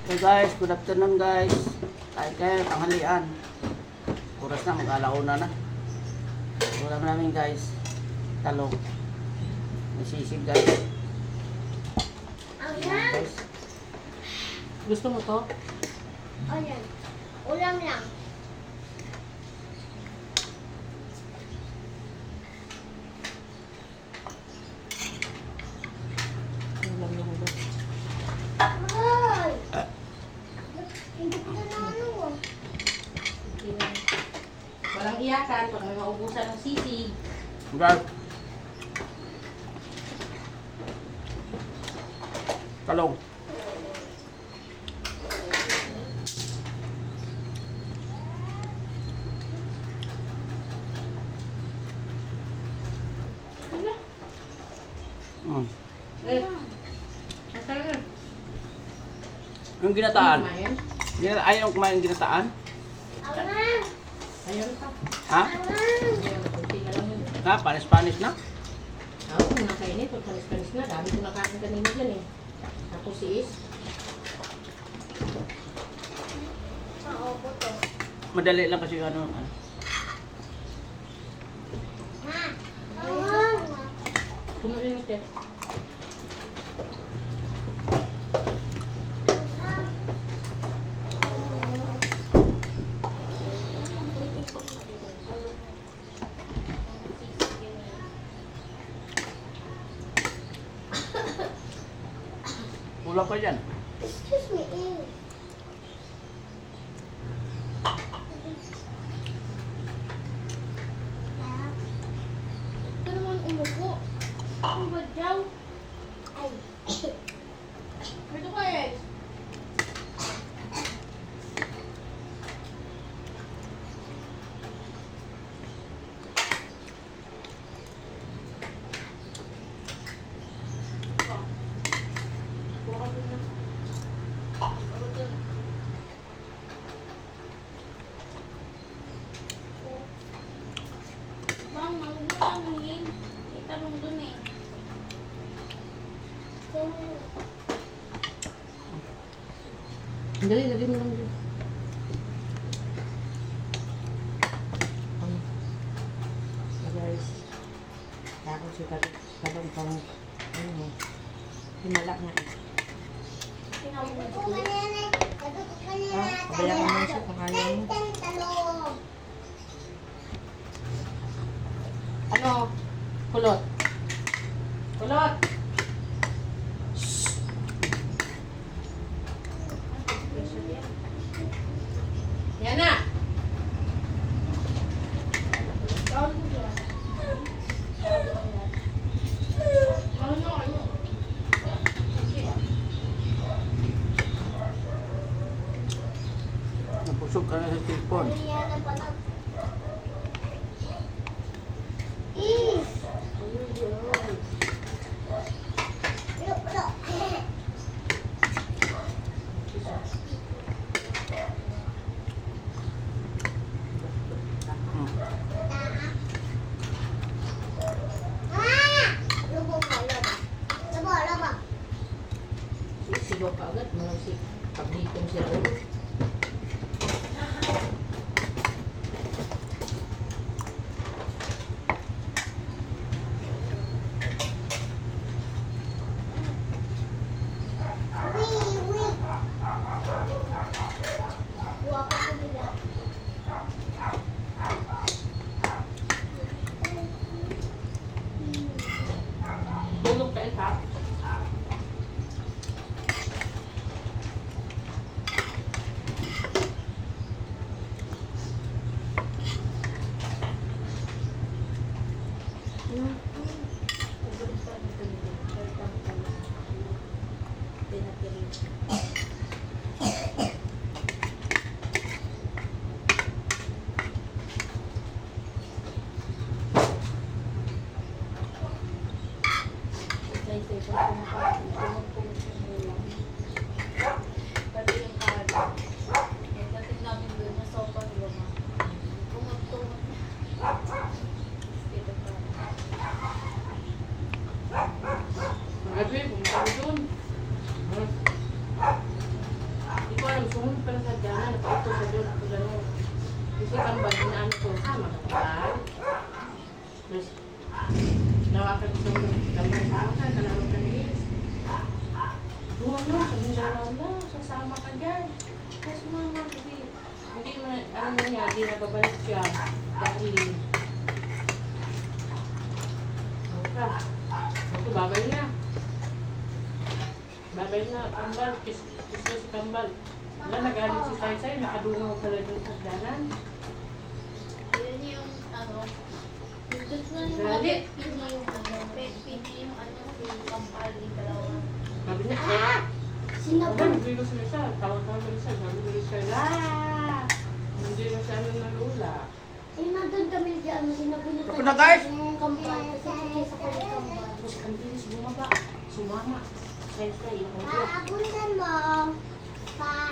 So guys, good afternoon guys. Kahit kayo, tanghalian. Oras na, mag-alauna na. Ulam namin guys. Talong. May sisig guys. Ayan, guys. Gusto mo to? Ayan. Ulam lang. Ulam lang ba? Ay! Hindi ko na ano. Walang iyakan pag may maubusan ng sisig. Guys. Talong. Eh, asal na. Yung ginataan. Kumain? Ayaw kumain ng ginataan? Ayan. Ayun pa. Ha? Ayun, kunti na lang yun. Ha? Panis-panis na? Ako, kung nakainit, pag panis-panis na, dami ko nakain kanina dyan eh. Ako si Is. Maopo to. Madali lang kasi yung ano. Ha? Ayan. Kumain mo siya. Kulang pa dyan. Excuse me. Ito naman umupo. Ang badyaw. Ay. Ito ka eh. Bang, manggulangin. Itanong dun eh. Dali, lagay mo lang dyan. Guys, takot siya talong pang ano, himala nga eh. Kabaya ka naman siya kung ayaw mo. Ano? Kulot. Kulot! Yan na! Napusog ka na sa cellphone. Sigaw ka agad, mga si pagditong si Raul. Tulog ka ito. Sumunod pala sa dyan, napauto sa doon, ako gano'n. Kasi kambal, inaan ko, makakabal. Terus, nawakan ko sa mga kambal, nawakan, kalawag ka nilis. Buwan mo, sabi na wala, sasama ka dyan. Kasi mama, kasi, hindi mo, ano niya, di nababalik siya. Dahil, ito, babay na. Babay na, kambal, kiss na si kambal. Wala, nagaling si Sai-Sai, nakadungaw pala doon sa danan. Yun yung ano. Gusto na yung Galit. pet peeve yung ano. Pet peeve yung ano. Yung kampal ni dalawa. Sabi niya, ah! Sinabi. Wala, nagbigo sila siya. Tawag-tawag sila siya. Sabi siya, ah! Hindi na siya ano nalula. Eh, nandun kami dyan. Sinabi na Ito na, guys. yung kampal. Kasi sa kanya kampal. Tapos ang bilis bumaba. Sumama. Sai-Sai, yung audio. Aabunan mo.